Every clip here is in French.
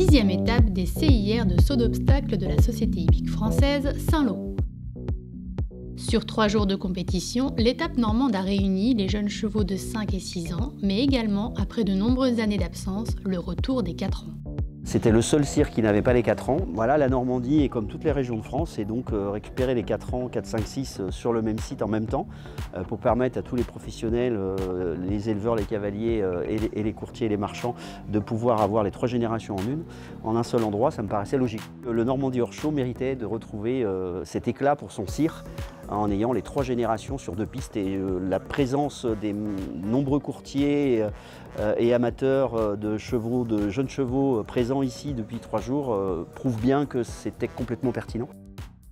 10e étape des CIR de saut d'obstacles de la Société hippique française Saint-Lô. Sur 3 jours de compétition, l'étape normande a réuni les jeunes chevaux de 5 et 6 ans, mais également, après de nombreuses années d'absence, le retour des 4 ans. C'était le seul CIR qui n'avait pas les 4 ans. Voilà, la Normandie est comme toutes les régions de France et donc récupérer les 4 ans, 4, 5, 6 sur le même site en même temps pour permettre à tous les professionnels, les éleveurs, les cavaliers et les courtiers et les marchands de pouvoir avoir les 3 générations en un seul endroit, ça me paraissait logique. Le Normandie Horse Show méritait de retrouver cet éclat pour son CIR en ayant les 3 générations sur 2 pistes et la présence des nombreux courtiers et amateurs de jeunes chevaux présents ici depuis 3 jours prouve bien que c'était complètement pertinent.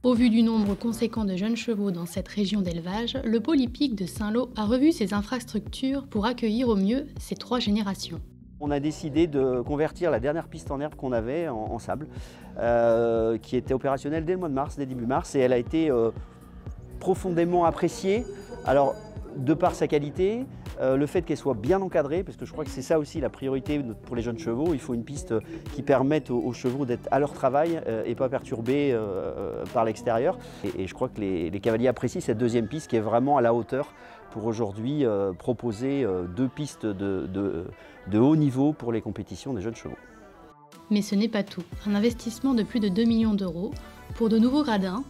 Au vu du nombre conséquent de jeunes chevaux dans cette région d'élevage, le pôle hippique de Saint-Lô a revu ses infrastructures pour accueillir au mieux ces 3 générations. On a décidé de convertir la dernière piste en herbe qu'on avait en sable, qui était opérationnelle dès le mois de mars, dès début mars, et elle a été profondément appréciée. Alors, de par sa qualité, le fait qu'elle soit bien encadrée, parce que je crois que c'est ça aussi la priorité pour les jeunes chevaux, il faut une piste qui permette aux chevaux d'être à leur travail et pas perturbés par l'extérieur. Et je crois que les cavaliers apprécient cette deuxième piste qui est vraiment à la hauteur pour aujourd'hui proposer 2 pistes de haut niveau pour les compétitions des jeunes chevaux. Mais ce n'est pas tout. Un investissement de plus de 2 millions d'euros pour de nouveaux gradins,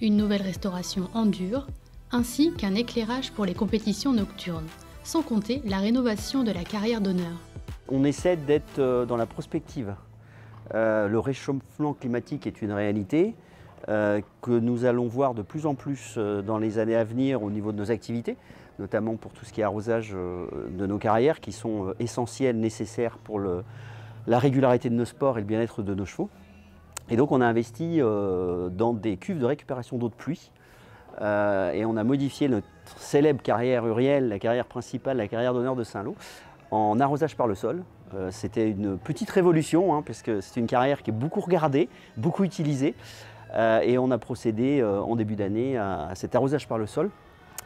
une nouvelle restauration en dur, ainsi qu'un éclairage pour les compétitions nocturnes, sans compter la rénovation de la carrière d'honneur. On essaie d'être dans la prospective. Le réchauffement climatique est une réalité que nous allons voir de plus en plus dans les années à venir au niveau de nos activités, notamment pour tout ce qui est arrosage de nos carrières, qui sont essentiels, nécessaires pour la régularité de nos sports et le bien-être de nos chevaux. Et donc on a investi dans des cuves de récupération d'eau de pluie et on a modifié notre célèbre carrière urielle, la carrière principale, la carrière d'honneur de Saint-Lô, en arrosage par le sol. C'était une petite révolution, hein, parce que c'est une carrière qui est beaucoup regardée, beaucoup utilisée. Et on a procédé en début d'année à cet arrosage par le sol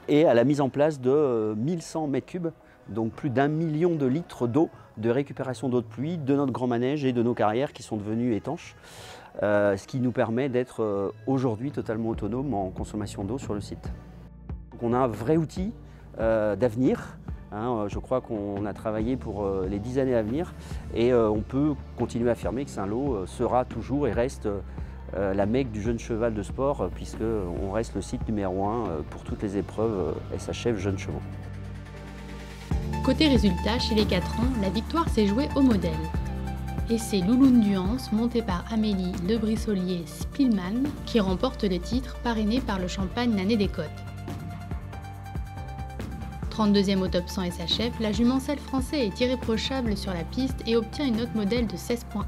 et à la mise en place de 1100 mètres cubes, donc plus d'1 million de litres d'eau de récupération d'eau de pluie de notre grand manège et de nos carrières qui sont devenues étanches. Ce qui nous permet d'être aujourd'hui totalement autonome en consommation d'eau sur le site. Donc on a un vrai outil d'avenir, hein, je crois qu'on a travaillé pour les 10 années à venir et on peut continuer à affirmer que Saint-Lô sera toujours et reste la Mecque du jeune cheval de sport puisqu'on reste le site numéro 1 pour toutes les épreuves SHF jeunes chevaux. Côté résultat, chez les 4 ans, la victoire s'est jouée au modèle. Et c'est Louloune-Duance, montée par Amélie Lebrissolier-Spielmann, qui remporte le titre, parrainé par le Champagne l'année des Côtes. 32e au top 100 SHF, la jumencelle français est irréprochable sur la piste et obtient une note modèle de 16.1.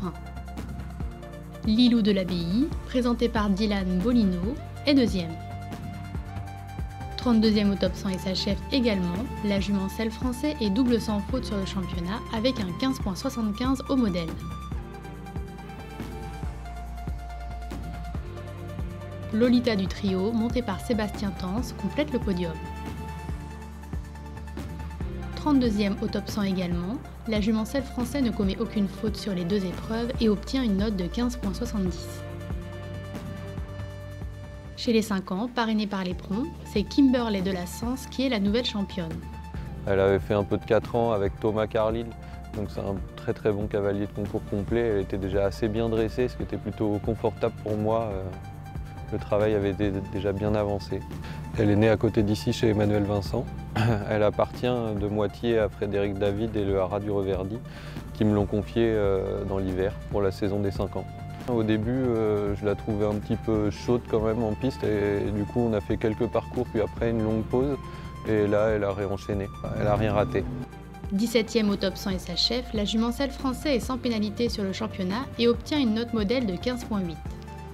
Lilou de l'Abbaye, présenté par Dylan Bolino, est 2e. 32e au top 100 SHF également, la jumencelle français est double sans faute sur le championnat avec un 15.75 au modèle. Lolita du trio, montée par Sébastien Tans, complète le podium. 32e au top 100 également, la jumencelle français ne commet aucune faute sur les 2 épreuves et obtient une note de 15.70. Chez les 5 ans, parrainée par l'éperon, c'est Kimberley de la Sens qui est la nouvelle championne. Elle avait fait un peu de 4 ans avec Thomas Carlyle, donc c'est un très très bon cavalier de concours complet. Elle était déjà assez bien dressée, ce qui était plutôt confortable pour moi. Le travail avait été déjà bien avancé. Elle est née à côté d'ici chez Emmanuel Vincent. Elle appartient de moitié à Frédéric David et le Haras du Reverdy, qui me l'ont confiée dans l'hiver pour la saison des 5 ans. Au début, je la trouvais un petit peu chaude quand même en piste et du coup on a fait quelques parcours puis après une longue pause et là elle a réenchaîné, elle n'a rien raté. 17e au top 100 SHF, la jumencelle français est sans pénalité sur le championnat et obtient une note modèle de 15.8.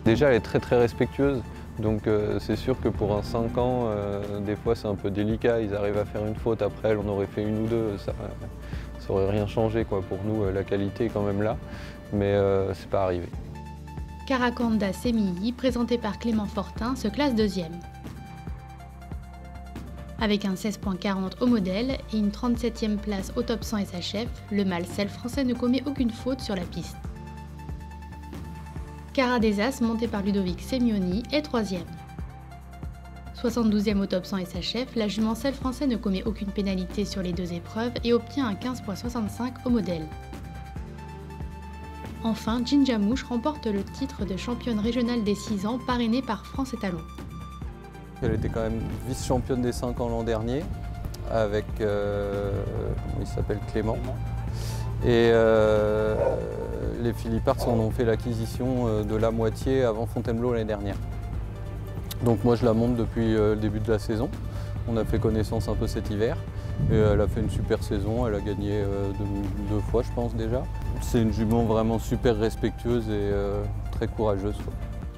Déjà elle est très très respectueuse, donc c'est sûr que pour un 5 ans, des fois c'est un peu délicat, ils arrivent à faire une faute, après elle en aurait fait une ou deux, ça aurait rien changé quoi. Pour nous la qualité est quand même là, mais c'est pas arrivé. Caracanda Semilly, présenté par Clément Fortin, se classe 2e. Avec un 16.40 au modèle et une 37e place au top 100 SHF, le mâle selle français ne commet aucune faute sur la piste. Cara Desas, montée par Ludovic Semioni, est 3e. 72e au top 100 et s'achève, la jument selle français ne commet aucune pénalité sur les 2 épreuves et obtient un 15,65 au modèle. Enfin, Jinja Mouche remporte le titre de championne régionale des 6 ans parrainée par France Étalon. Elle était quand même vice-championne des 5 ans l'an dernier avec, il s'appelle Clément. Et les Philipparts en ont fait l'acquisition de la moitié avant Fontainebleau l'année dernière. Donc moi je la monte depuis le début de la saison. On a fait connaissance un peu cet hiver. Et elle a fait une super saison, elle a gagné 2 fois je pense déjà. C'est une jument vraiment super respectueuse et très courageuse.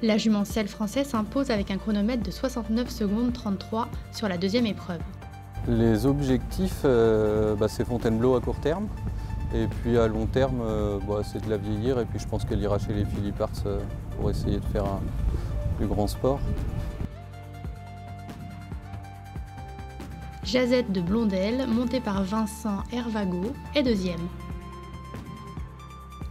La jument selle française s'impose avec un chronomètre de 69 secondes 33 sur la 2e épreuve. Les objectifs, c'est Fontainebleau à court terme. Et puis à long terme, c'est de la vieillir et puis je pense qu'elle ira chez les Philipparts pour essayer de faire un plus grand sport. Jazette de Blondel, montée par Vincent Hervago, est 2e.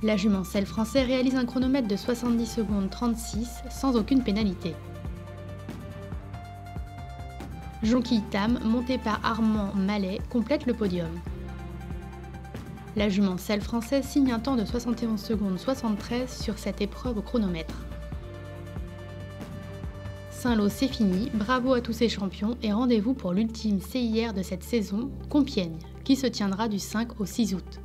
La jument selle français réalise un chronomètre de 70 secondes 36 sans aucune pénalité. Jonquille Tam, montée par Armand Mallet, complète le podium. La jument selle française signe un temps de 71 secondes 73 sur cette épreuve au chronomètre. Saint-Lô, c'est fini, bravo à tous ces champions et rendez-vous pour l'ultime CIR de cette saison, Compiègne, qui se tiendra du 5 au 6 août.